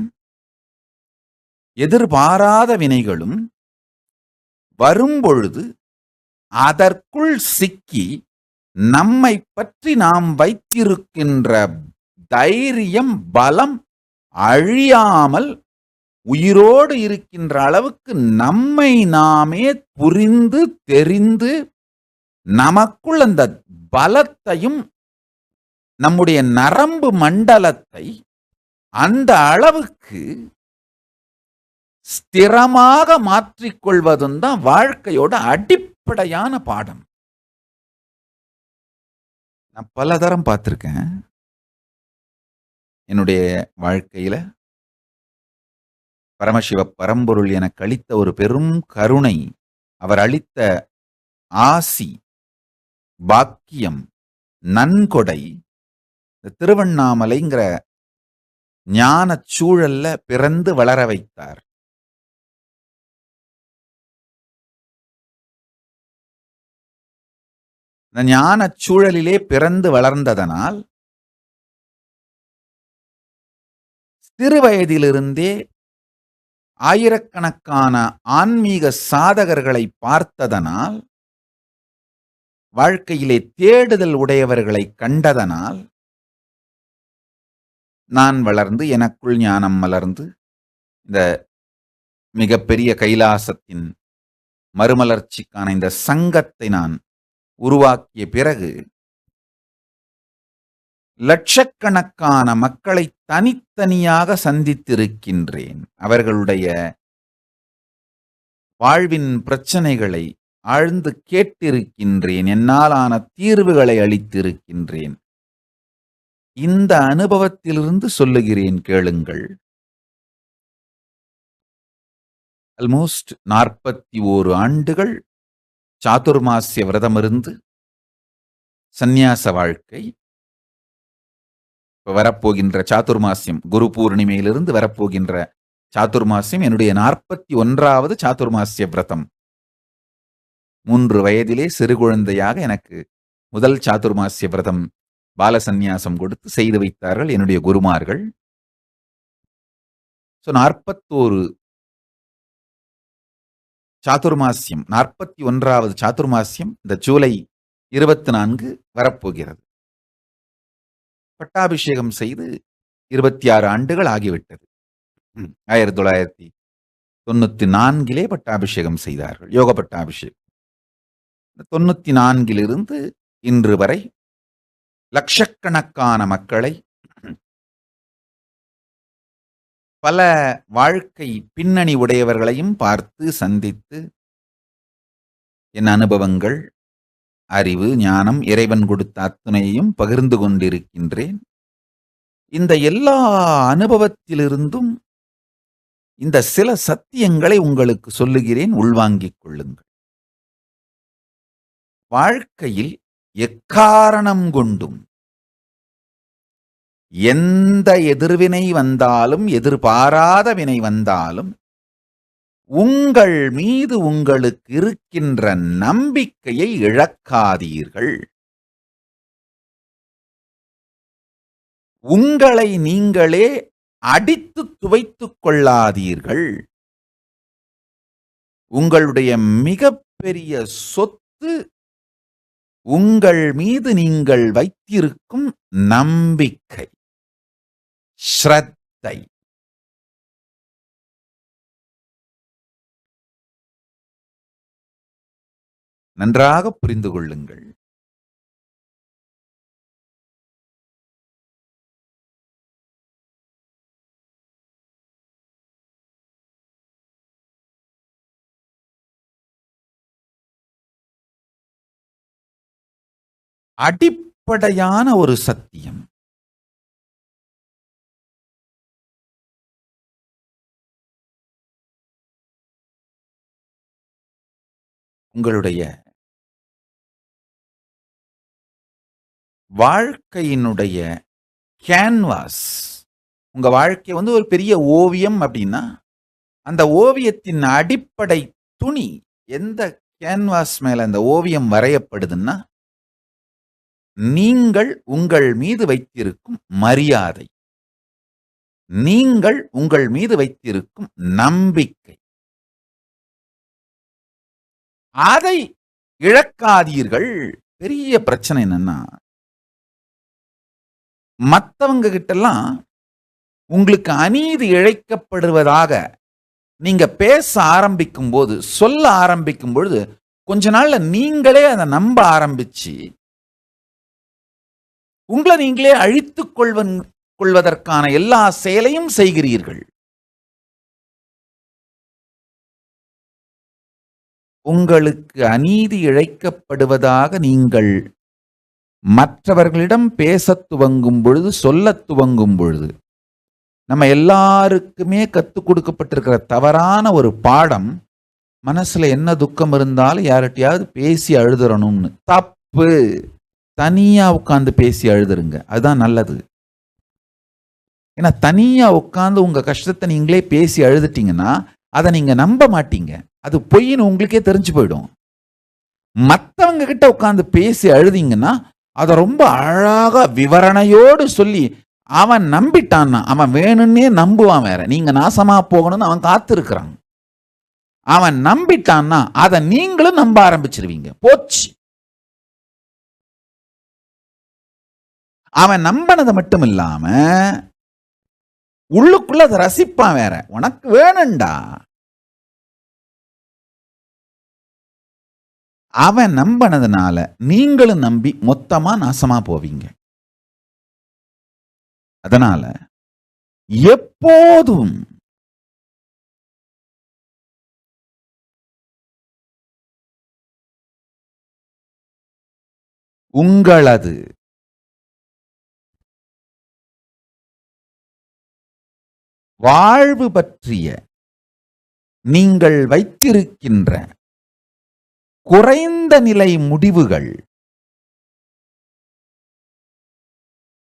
Speaker 3: எதிர்பாராத வினைகளும் வரும்பொழுது அதற்குள் சிக்கி நம்மை பற்றி நாம் வைத்திருக்கின்ற தைரியம், பலம் அழியாமல் உயிரோடு இருக்கின்ற அளவுக்கு நம்மை நாமே புரிந்து தெரிந்து நமக்குள் அந்த பலத்தையும் நம்முடைய நரம்பு மண்டலத்தை அந்த அளவுக்கு ஸ்திரமாக மாற்றிக்கொள்வதும் தான் வாழ்க்கையோட அடிப்படையான பாடம். நான் பலதரம் பார்த்திருக்கேன் என்னுடைய வாழ்க்கையில. பரமசிவ பரம்பொருள் எனக்கு அளித்த ஒரு பெரும் கருணை, அவர் அளித்த ஆசி, பாக்கியம், நன்கொடை, திருவண்ணாமலைங்கிற ஞான சூழல்ல பிறந்து வளர வைத்தார். இந்த ஞான சூழலிலே பிறந்து வளர்ந்ததனால் சிறு வயதிலிருந்தே ஆயிரக்கணக்கான ஆன்மீக சாதகர்களை பார்த்ததனால், வாழ்க்கையிலே தேடுதல் உடையவர்களை கண்டதனால் நான் வளர்ந்து எனக்குள் ஞானம் மலர்ந்து இந்த மிகப்பெரிய கைலாசத்தின் மறுமலர்ச்சிக்கான இந்த சங்கத்தை நான் உருவாக்கிய பிறகு லட்சக்கணக்கான மக்களை தனித்தனியாக சந்தித்திருக்கின்றேன். அவர்களுடைய வாழ்வின் பிரச்சனைகளை ஆழ்ந்து கேட்டிருக்கின்றேன். என்னாலான தீர்வுகளை அளித்திருக்கின்றேன். இந்த அனுபவத்திலிருந்து சொல்லுகிறேன், கேளுங்கள். ஆல்மோஸ்ட் 41 ஆண்டுகள் சாதுர்மாசிய விரதமிருந்து சந்நியாச வாழ்க்கை. வரப்போகின்ற சாதுர்மாசியம், குரு பூர்ணிமையிலிருந்து வரப்போகின்ற சாதுர்மாசியம் என்னுடைய 41வது சாதுர்மாசிய விரதம். 3 வயதிலே சிறு குழந்தையாக எனக்கு முதல் சாதுர்மாசிய விரதம் பால சந்நியாசம் கொடுத்து செய்து வைத்தார்கள் என்னுடைய குருமார்கள். 41 சாதுர்மாசியம், 41வது சாதுர்மாசியம் இந்த ஜூலை 24 வரப்போகிறது. பட்டாபிஷேகம் செய்து 26 ஆண்டுகள் ஆகிவிட்டது. 1994 பட்டாபிஷேகம் செய்தார்கள், யோக பட்டாபிஷேகம். 94 இன்று வரை லட்சக்கணக்கான மக்களை, பல வாழ்க்கை பின்னணி உடையவர்களையும் பார்த்து சந்தித்து என் அனுபவங்கள், அறிவு, ஞானம், இறைவன் கொடுத்த அத்துணையையும் பகிர்ந்து கொண்டிருக்கின்றேன். இந்த எல்லா அனுபவத்திலிருந்தும் இந்த சில சத்தியங்களை உங்களுக்கு சொல்லுகிறேன், உள்வாங்கிக் கொள்ளுங்கள். வாழ்க்கையில் எக்காரணம் கொண்டும் எந்த எதிர்வினை வந்தாலும், எதிர்பாராத வினை வந்தாலும், உங்கள் மீது உங்களுக்கு இருக்கின்ற நம்பிக்கையை இழக்காதீர்கள். உங்களை நீங்களே அடித்து துவைத்துக் கொள்ளாதீர்கள். உங்களுடைய மிகப்பெரிய சொத்து உங்கள் மீது நீங்கள் வைத்திருக்கும் நம்பிக்கை, ஸ்ரத்தை. நன்றாக புரிந்து கொள்ளுங்கள். அடிப்படையான ஒரு சத்தியம். உங்களுடைய வாழ்க்கையினுடைய கேன்வாஸ், உங்க வாழ்க்கை ஒரு பெரிய ஓவியம் அப்படின்னா, அந்த ஓவியத்தின் அடிப்படை துணி எந்த கேன்வாஸ் மேல அந்த ஓவியம் வரையப்படுதுன்னா, நீங்கள் உங்கள் மீது வைத்திருக்கும் மரியாதை, நீங்கள் உங்கள் மீது வைத்திருக்கும் நம்பிக்கை, அதை இழக்காதீர்கள். பெரிய பிரச்சனை என்னன்னா, மற்றவங்க கிட்டலாம் உங்களுக்கு அநீதி இழைக்கப்படுவதாக நீங்க பேச ஆரம்பிக்கும் போது, சொல்ல ஆரம்பிக்கும் பொழுது, கொஞ்ச நாள்ல நீங்களே அதை நம்ப ஆரம்பிச்சு உங்களை நீங்களே அழித்துக் கொள்வதற்கான எல்லா செயலையும் செய்கிறீர்கள். உங்களுக்கு அநீதி இழைக்கப்படுவதாக நீங்கள் மற்றவர்களிடம் பேசத் துவங்கும் பொழுது, சொல்லத் துவங்கும் பொழுது, நம்ம எல்லாருக்குமே கற்றுக் கொடுக்கப்பட்டிருக்கிற தவறான ஒரு பாடம், மனசுல என்ன துக்கம் இருந்தாலும் யார்கிட்டயாவது பேசி அழுதுறணும்னு. தப்பு. தனியா உட்கார்ந்து பேசி அழுதுருங்க, அதுதான் நல்லது. ஏன்னா தனியா உட்கார்ந்து உங்க கஷ்டத்தை நீங்களே பேசி அழுதுட்டீங்கன்னா அதை நீங்க நம்ப மாட்டீங்க, அது பொய்ன்னு உங்களுக்கே தெரிஞ்சு போயிடும். மற்றவங்க கிட்ட உட்கார்ந்து பேசி அழுதிங்கன்னா அதை ரொம்ப அழகா விவரணையோடு சொல்லி அவன் நம்பிட்டான்னா, அவன் வேணும்னே நம்புவான், வேற நீங்க நாசமா போகணும்னு அவன் காத்திருக்கிறான். அவன் நம்பிட்டான்னா அதை நீங்களும் நம்ப ஆரம்பிச்சிருவீங்க, போச்சு. அவன் நம்பினது மட்டும் இல்லாம உள்ளுக்குள்ள அதை ரசிப்பான் வேற. உனக்கு வேணும்டா. அவன் நம்பினதுனால நீங்களும் நம்பி மொத்தமா நாசமா போவீங்க. அதனால எப்போதும் உங்களது வாழ்வு பற்றிய நீங்கள் வைத்திருக்கின்ற குறைந்த நிலை முடிவுகள்,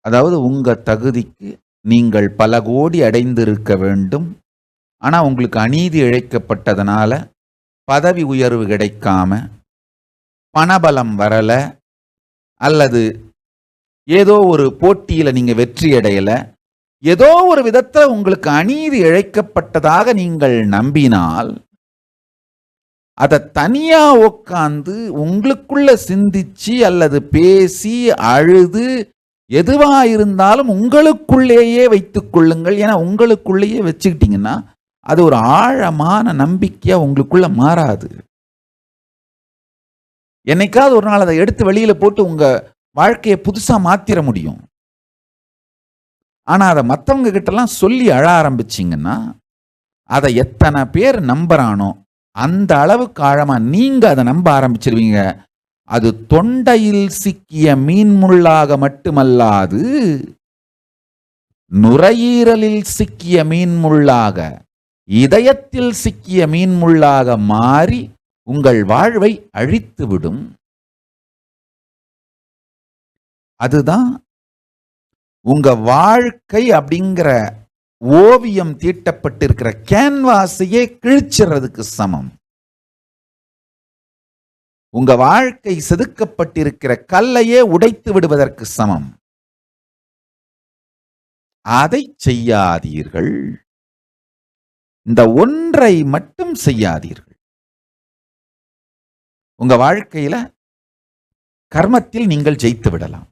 Speaker 3: அதாவது உங்க தகுதிக்கு நீங்கள் பல கோடி அடைந்திருக்க வேண்டும், ஆனா உங்களுக்கு அநீதி இழைக்கப்பட்டதனால பதவி உயர்வு கிடைக்காம, பணபலம் வரல, அல்லது ஏதோ ஒரு போட்டியில நீங்க வெற்றி அடையல, ஏதோ ஒரு விதத்துல உங்களுக்கு அநீதி இழைக்கப்பட்டதாக நீங்கள் நம்பினால், அதை தனியா உட்கார்ந்து உங்களுக்குள்ள சிந்திச்சு அல்லது பேசி அழுது எதுவா இருந்தாலும் உங்களுக்குள்ளேயே வைத்துக் கொள்ளுங்கள். ஏன்னா உங்களுக்குள்ளேயே வச்சுக்கிட்டீங்கன்னா அது ஒரு ஆழமான நம்பிக்கையா உங்களுக்குள்ள மாறாது. என்னைக்காவது ஒரு நாள் அதை எடுத்து வெளியில போட்டு உங்க வாழ்க்கையை புதுசா மாத்திர முடியும். ஆனா அதை மற்றவங்க கிட்டலாம் சொல்லி அழ ஆரம்பிச்சிங்கன்னா அதை எத்தனை பேர் நம்புறானோ அந்த அளவுக்கு ஆழமா நீங்க அதை நம்ப ஆரம்பிச்சிருவீங்க. அது தொண்டையில் சிக்கிய மீன் முள்ளாக மட்டுமல்லாது, நுரையீரலில் சிக்கிய மீன் முள்ளாக, இதயத்தில் சிக்கிய மீன் முள்ளாக மாறி உங்கள் வாழ்வை அழித்துவிடும். அதுதான் உங்க வாழ்க்கை அப்படிங்கிற ஓவியம் தீட்டப்பட்டிருக்கிற கேன்வாஸையே கிழிச்சிறதுக்கு சமம். உங்க வாழ்க்கை செதுக்கப்பட்டிருக்கிற கல்லையே உடைத்து விடுவதற்கு சமம். அதை செய்யாதீர்கள். இந்த ஒன்றை மட்டும் செய்யாதீர்கள். உங்க வாழ்க்கையில கர்மத்தில் நீங்கள் ஜெயித்து விடலாம்.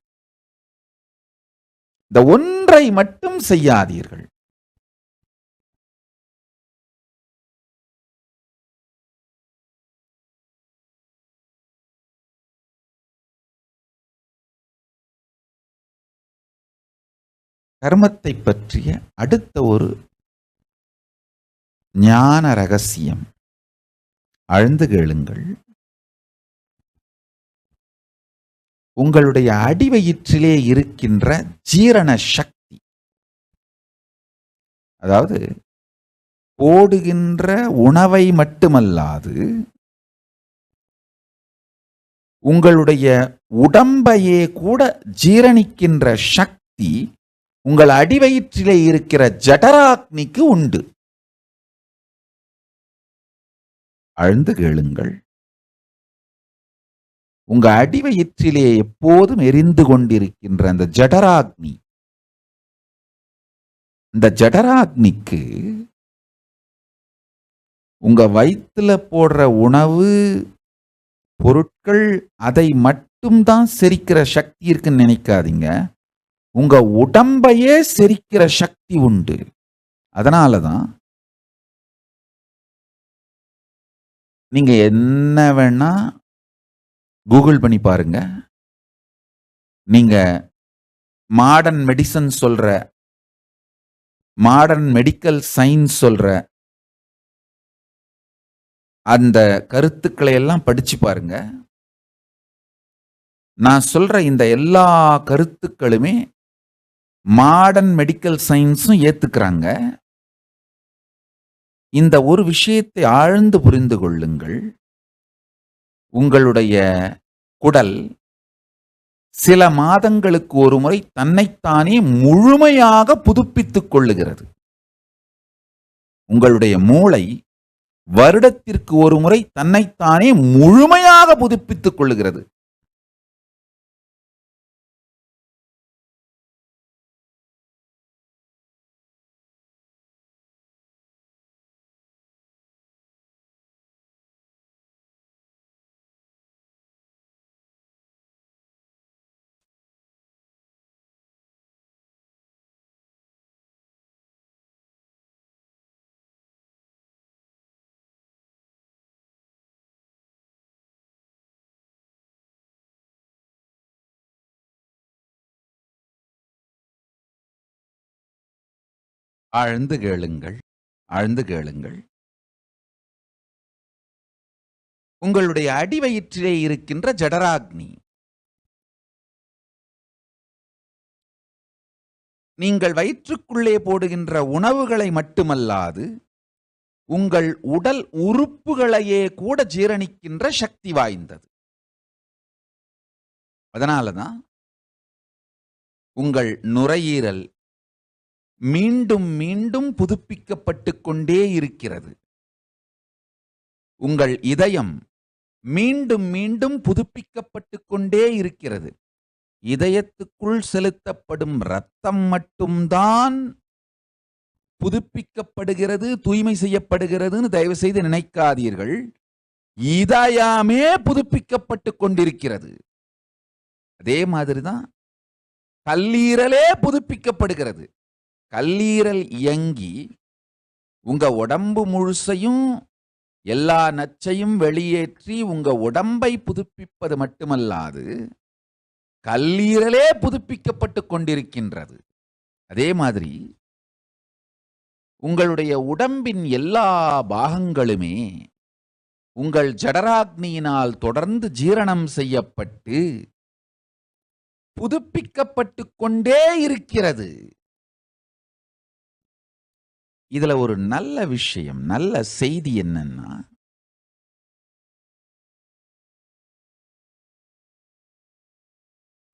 Speaker 3: இந்த ஒன்றை மட்டும் செய்யாதீர்கள். கர்மத்தை பற்றிய அடுத்த ஒரு ஞான ரகசியம், ஆழ்ந்து கேளுங்கள். உங்களுடைய அடிவயிற்றிலே இருக்கின்ற ஜீரண சக்தி, அதாவது போடுகின்ற உணவை மட்டுமல்லாது உங்களுடைய உடம்பையே கூட ஜீரணிக்கின்ற சக்தி உங்கள் அடிவயிற்றிலே இருக்கிற ஜடராக்னிக்கு உண்டு. ஆழ்ந்து கேளுங்கள். உங்க அடிவயிற்றிலே எப்போதும் எரிந்து கொண்டிருக்கின்ற அந்த ஜடராக்னி, இந்த ஜடராக்னிக்கு உங்க வயிற்றுல போடுற உணவு பொருட்கள் அதை மட்டும்தான் செரிக்கிற சக்தி இருக்குன்னு நினைக்காதீங்க. உங்க உடம்பையே செரிக்கிற சக்தி உண்டு. அதனாலதான் நீங்க என்ன வேணா கூகுள் பண்ணி பாருங்க. நீங்க மாடர்ன் மெடிசன் சொல்ற மாடர்ன் மெடிக்கல் சயின்ஸ் சொல்ற அந்த கருத்துக்களை எல்லாம் படிச்சு பாருங்க. நான் சொல்ற இந்த எல்லா கருத்துக்களுமே மாடர்ன் மெடிக்கல் சயின்ஸும் ஏத்துக்கிறாங்க. இந்த ஒரு விஷயத்தை ஆழ்ந்து புரிந்து கொள்ளுங்கள். உங்களுடைய குடல் சில மாதங்களுக்கு ஒரு முறை தன்னைத்தானே முழுமையாக புதுப்பித்துக் கொள்ளுகிறது. உங்களுடைய மூளை வருடத்திற்கு ஒரு முறை தன்னைத்தானே முழுமையாக புதுப்பித்துக் கொள்ளுகிறது. ஆழ்ந்து கேளுங்கள், ஆழ்ந்து கேளுங்கள். உங்களுடைய அடிவயிற்றிலே இருக்கின்ற ஜடராக்னி, நீங்கள் வயிற்றுக்குள்ளே போடுகின்ற உணவுகளை மட்டுமல்லாது உங்கள் உடல் உறுப்புகளையே கூட ஜீரணிக்கின்ற சக்தி வாய்ந்தது. அதனாலதான் உங்கள் நுரையீரல் மீண்டும் மீண்டும் புதுப்பிக்கப்பட்டு கொண்டே இருக்கிறது. உங்கள் இதயம் மீண்டும் மீண்டும் புதுப்பிக்கப்பட்டு கொண்டே இருக்கிறது. இதயத்துக்குள் செலுத்தப்படும் இரத்தம் மட்டும்தான் புதுப்பிக்கப்படுகிறது, தூய்மை செய்யப்படுகிறதுன்னு தயவு செய்து நினைக்காதீர்கள். இதயமே புதுப்பிக்கப்பட்டு கொண்டிருக்கிறது. அதே மாதிரிதான் கல்லீரலே புதுப்பிக்கப்படுகிறது. கல்லீரல் இயங்கி உங்க உடம்பு முழுசையும் எல்லா நச்சையும் வெளியேற்றி உங்க உடம்பை புதுப்பிப்பது மட்டுமல்லாது கல்லீரலே புதுப்பிக்கப்பட்டு கொண்டிருக்கின்றது. அதே மாதிரி உங்களுடைய உடம்பின் எல்லா பாகங்களுமே உங்கள் ஜடராக்னியினால் தொடர்ந்து ஜீரணம் செய்யப்பட்டு புதுப்பிக்கப்பட்டு கொண்டே இருக்கிறது. இதுல ஒரு நல்ல விஷயம், நல்ல செய்தி என்னன்னா,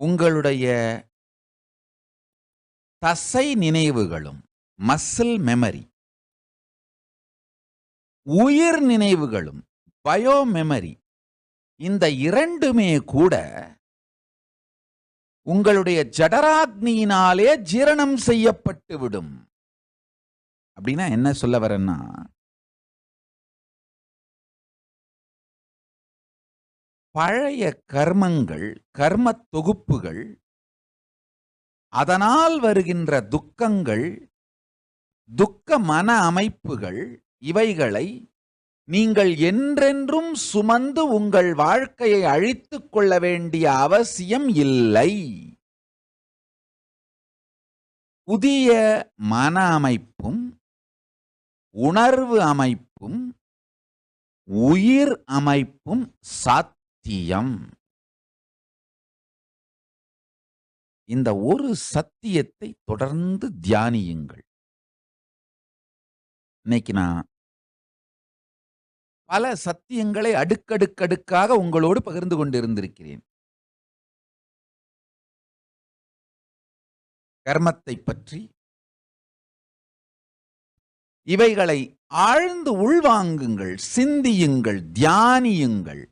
Speaker 3: உங்களுடைய தசை நினைவுகளும் மசில் மெமரி, உயிர் நினைவுகளும் பயோ மெமரி, இந்த இரண்டுமே கூட உங்களுடைய ஜடராக்னியினாலே ஜீரணம் செய்யப்பட்டு விடும். அப்படின்னா என்ன சொல்ல வரேன்னா, பழைய கர்மங்கள், கர்ம தொகுப்புகள், அதனால் வருகின்ற துக்கங்கள், துக்க மன அமைப்புகள், இவைகளை நீங்கள் என்றென்றும் சுமந்து உங்கள் வாழ்க்கையை அழித்துக் கொள்ள வேண்டிய அவசியம் இல்லை. புதிய மன அமைப்பும் உணர்வு அமைப்பும் உயிர் அமைப்பும் சாத்தியம். இந்த ஒரு சத்தியத்தை தொடர்ந்து தியானியுங்கள். இன்னைக்கு நான் பல சத்தியங்களை அடுக்கடுக்கடுக்காக உங்களோடு பகிர்ந்து கொண்டிருந்திருக்கிறேன். கர்மத்தை பற்றி, இவைகளை ஆழ்ந்து உள்வாங்குங்கள், சிந்தியுங்கள், தியானியுங்கள்.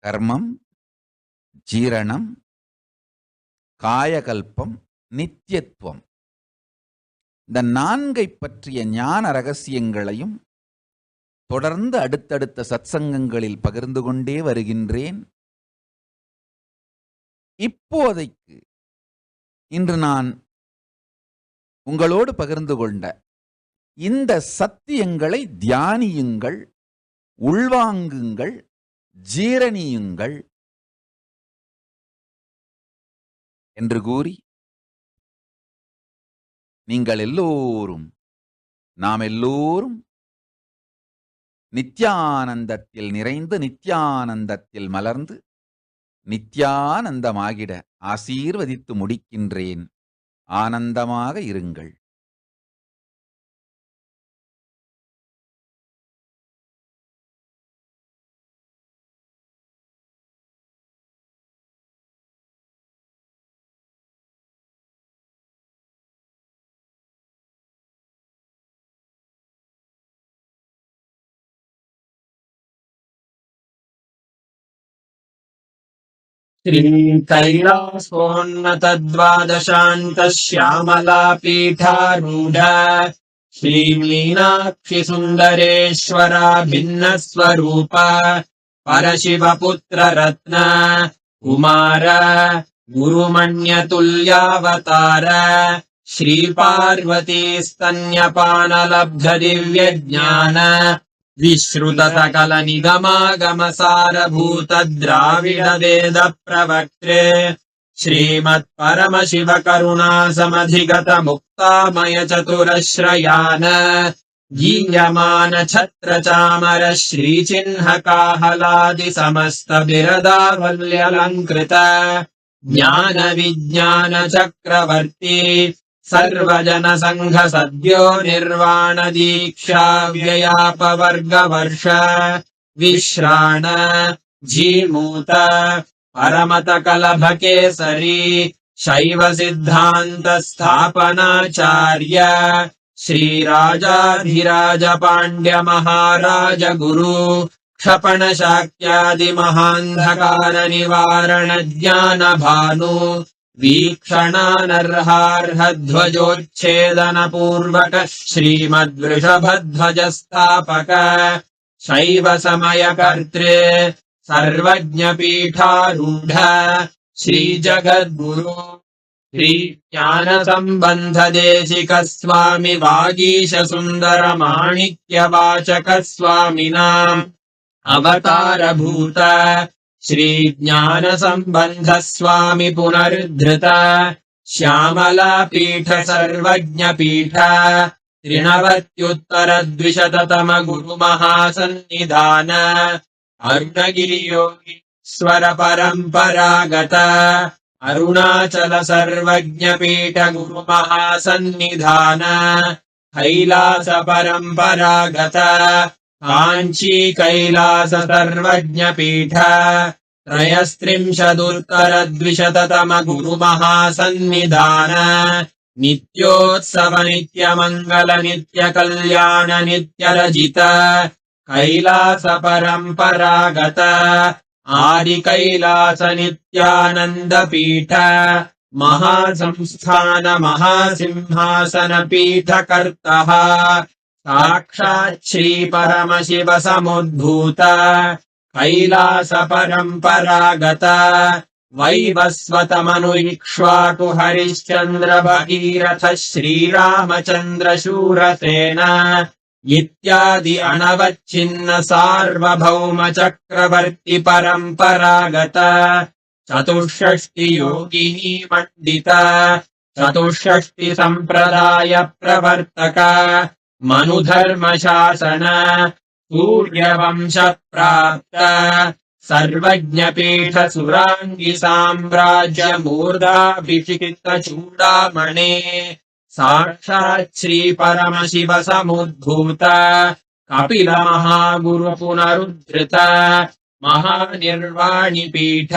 Speaker 3: கர்மம், ஜீரணம், காயகல்பம், நித்தியத்துவம், இந்த நான்கை பற்றிய ஞான ரகசியங்களையும் தொடர்ந்து அடுத்தடுத்த சத்சங்கங்களில் பகிர்ந்து கொண்டே வருகின்றேன். இப்போதைக்கு இன்று நான் உங்களோடு பகிர்ந்து கொண்ட இந்த சத்தியங்களை தியானியுங்கள், உள்வாங்குங்கள், ஜீரணியுங்கள். என்று கூறி நீங்கள் எல்லோரும், நாம் எல்லோரும் நித்யானந்தத்தில் நிறைந்து நித்யானந்தத்தில் மலர்ந்து நித்யானந்தமாகிட ஆசீர்வதித்து முடிக்கின்றேன். ஆனந்தமாக இருங்கள்.
Speaker 4: श्रीकैलासोन्नतद्वादशान्तश्यामलापीठारूढ श्रीमीनाक्षिसुन्दरेश्वरा भिन्नस्वरूप परशिवपुत्ररत्न कुमार गुरुमण्यतुल्यावतार श्रीपार्वतीस्तन्यपानलब्धदिव्यज्ञान विश्रुतसकलनिगमागमसारभूत द्राविड वेद प्रवक्त्रे श्रीमत्परमशिवकरुणासमधिगत मुक्तामय चतुरश्रयान गीयमान छत्रचामर श्रीचिह्नकाहलादि समस्त बिरदावल्यलङ्कृत ज्ञान विज्ञान चक्रवर्ती सर्वजन संघ सद्यो निर्वाण दीक्षा व्ययापवर्गवर्ष विश्राण जीमूत परमत कलभ केसरी शैव सिद्धांत स्थापनाचार्य श्रीराजाधिराज पांड्य महाराज गुरु क्षपण शाक्यादि महान्धकार निवारण ज्ञान भानु वीक्षणानर्हार्हध्वजोच्छेदन पूर्वक श्रीमद्वृषभध्वज स्थापक शैव समय कर्त्रे सर्वज्ञ पीठारूढ़ श्री जगद्गुरु श्री ज्ञान संबंध देशिक स्वामी वागीश सुंदर माणिक्य वाचक स्वामिनाम् अवतार भूत श्री ज्ञान संबंध स्वामी पुनरुद्धृत श्यामला पीठ सर्वज्ञ पीठ त्रिनवत्युत्तर द्विशततम गुरु महासन्निधान अरुणगिरि योगीश्वर परंपरागत अरुणाचल सर्वज्ञ पीठ गुरु महासन्निधान कैलास परंपरागत कांची कैलास सर्वज्ञ पीठ त्रयस्त्रिंशदुत्तर द्विशततम गुरु महासन्निधान नित्योत्सव नित्य मंगल नित्य कल्याण नित्य रजित कैलास परंपरागत आदि कैलास नित्यानंद पीठ महासंस्थान महासिंहासन पीठ कर्तः साक्षात् श्री परमशिव समुद्भूत कैलास परंपरागत वैवस्वत मनुइक्ष्वाकु हरिश्चंद्र भगीरथ श्रीरामचंद्र शूरसेन इत्यादि अनवच्छिन्न सार्वभौम चक्रवर्ती परंपरागत चतुष्षष्टि योगिनी मंडित चतुष्षष्टि संप्रदाय प्रवर्तक मनुधर्म शासन सूर्यवंश प्राप्त सर्वज्ञ पीठ सुरांगी साम्राज्य मूर्धाभिषिक्त चूडामणे साक्षात् श्री परमशिव समुद्भूत कपिल महागुरु पुनरुद्धृत महानिर्वाणि पीठ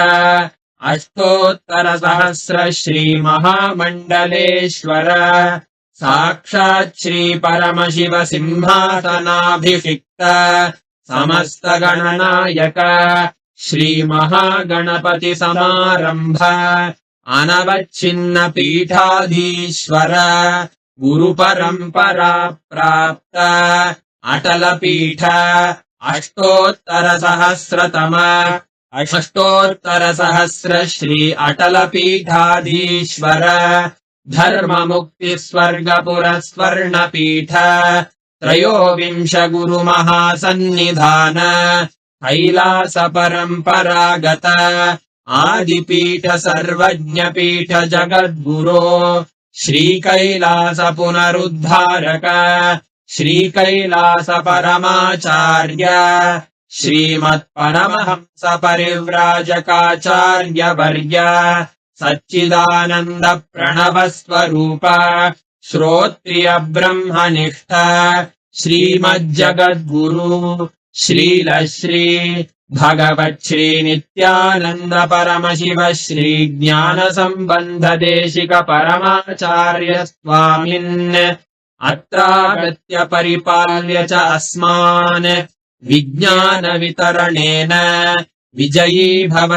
Speaker 4: अष्टोत्तर सहस्र श्री महामंडलेश्वर साक्षात् श्री परमशिव सिंहासनाभिषिक्त समस्त गणनायक श्री महागणपति समारंभ अनवच्छिन्न पीठाधीश्वर गुरु परंपरा प्राप्त अटल पीठ अष्टोत्तर सहस्र श्री अटल पीठाधीश्वर धर्म मुक्ति स्वर्गपुर स्वर्ण पीठ त्रयोविंश गुरु महासन्निधान कैलास परंपरागत आदिपीठ सर्वज्ञपीठ जगद्गुरो श्रीकैलास पुनरुद्धारक श्रीकैलास परमाचार्य श्रीमत्परमहंस परिव्राजकाचार्य वर्य सच्चिदानंद प्रणव स्वरूप श्रोत्रिय ब्रह्मनिष्ठ श्रीमज्जगद्गुरु श्रील श्री भगवत् श्री नित्यानंद परमशिव श्री ज्ञान संबंध देशिक परमाचार्य स्वामिन् अत्रागत्य परिपाल्य च अस्मान् विज्ञान वितरणेन विजयी भव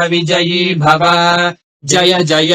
Speaker 4: जय जय।